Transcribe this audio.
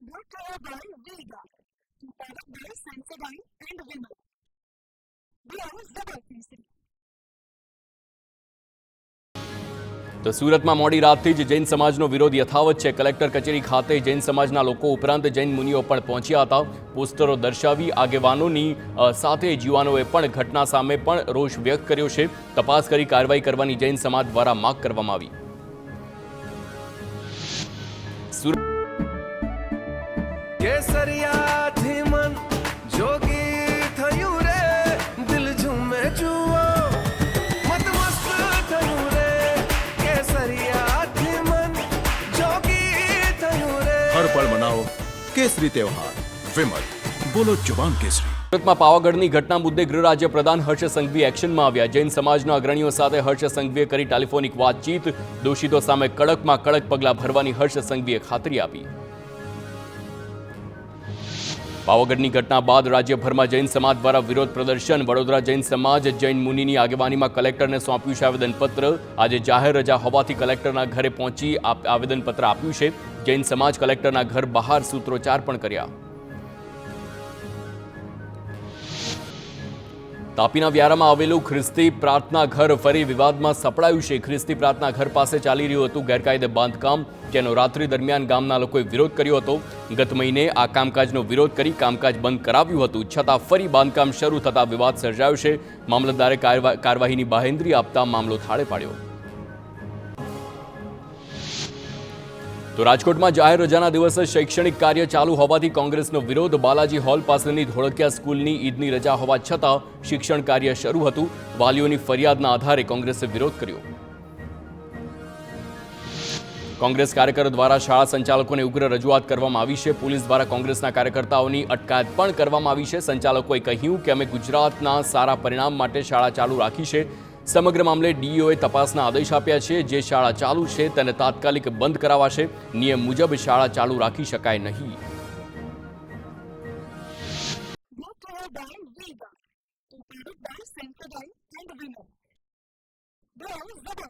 brought to you by Vega, powered by Sensodyne and Vimal. We are Zebra. તો સુરતમાં મોડી રાતથી જ જૈન સમાજનો વિરોધ યથાવત છે. કલેક્ટર કચેરી ખાતે જૈન સમાજના લોકો ઉપરાંત જૈન મુનિઓ પણ પહોંચ્યા હતા. પોસ્ટરો દર્શાવી આગેવાનોની સાથે યુવાનોએ પણ ઘટના સામે પણ રોષ વ્યક્ત કર્યો છે. તપાસ કરી કાર્યવાહી કરવાની જૈન સમાજ દ્વારા માંગ કરવામાં આવી. કેસરિયાથી મન જોગી થયું રે, દિલ ઝૂમે જુઓ મત મસ્ત થયું રે. કેસરિયાથી મન જોગી થયું રે. હર પળ મનાવો કેસરી તહેવાર. વિમલ, બોલો જુબાન કેસરી. સુરતમાં પાવાગઢની ઘટના મુદ્દે ગૃહ રાજ્ય પ્રધાન હર્ષ સંઘવી એક્શનમાં આવ્યા. જૈન સમાજના અગ્રણીઓ સાથે હર્ષ સંઘવીએ કરી ટેલિફોનિક વાતચીત. દોષિતો સામે કડકમાં કડક પગલાં ભરવાની હર્ષ સંઘવીએ ખાતરી આપી. પાવાગઢની ઘટના બાદ રાજ્યભરમાં જૈન સમાજ દ્વારા વિરોધ પ્રદર્શન. વડોદરા જૈન સમાજ જૈન મુનિની આગેવાનીમાં કલેક્ટરને સોંપ્યું છે આવેદનપત્ર. આજે જાહેર રજા હોવાથી કલેક્ટરના ઘરે પહોંચી આવેદનપત્ર આપ્યું છે. જૈન સમાજ કલેક્ટરના ઘર બહાર સૂત્રોચ્ચાર પણ કર્યા. તાપીના વ્યારામાં આવેલું ખ્રિસ્તી પ્રાર્થના ઘર ફરી વિવાદમાં સપડાયું છે. ખ્રિસ્તી પ્રાર્થના ઘર પાસે ચાલી રહ્યું હતું ગેરકાયદે બાંધકામ, જેનો રાત્રિ દરમિયાન ગામના લોકોએ વિરોધ કર્યો હતો. ગત મહિને આ કામકાજનો વિરોધ કરી કામકાજ બંધ કરાવ્યું હતું, છતાં ફરી બાંધકામ શરૂ થતાં વિવાદ સર્જાયો છે. મામલતદારે કાર્યવાહીની બાહેંધરી આપતા મામલો થાળે પાડ્યો. તો રાજકોટમાં જાહેર રજાના દિવસે શૈક્ષણિક કાર્ય ચાલુ હોવાથી કોંગ્રેસનો વિરોધ. બાલાજી હોલ પાસેની ધોળકિયા સ્કૂલની ઈદની રજા હોવા છતાં શિક્ષણ કાર્ય શરૂ હતું. વાલીઓની ફરિયાદના આધારે કોંગ્રેસે વિરોધ કર્યો. કોંગ્રેસ કાર્યકરો દ્વારા શાળા સંચાલકોને ઉગ્ર રજૂઆત કરવામાં આવી છે. પોલીસ દ્વારા કોંગ્રેસના કાર્યકર્તાઓની અટકાયત પણ કરવામાં આવી છે. સંચાલકોએ કહ્યું કે અમે ગુજરાતના સારા પરિણામ માટે શાળા ચાલુ રાખી છે. સમગ્ર મામલે ડીઈઓએ તપાસના આદેશ આપ્યા છે. જે શાળા ચાલુ છે તેને તાત્કાલિક બંધ કરાવાશે. નિયમ મુજબ શાળા ચાલુ રાખી શકાય નહીં. Brought to you by Vega, powered by Sensodyne and Vimal. We are Zebra.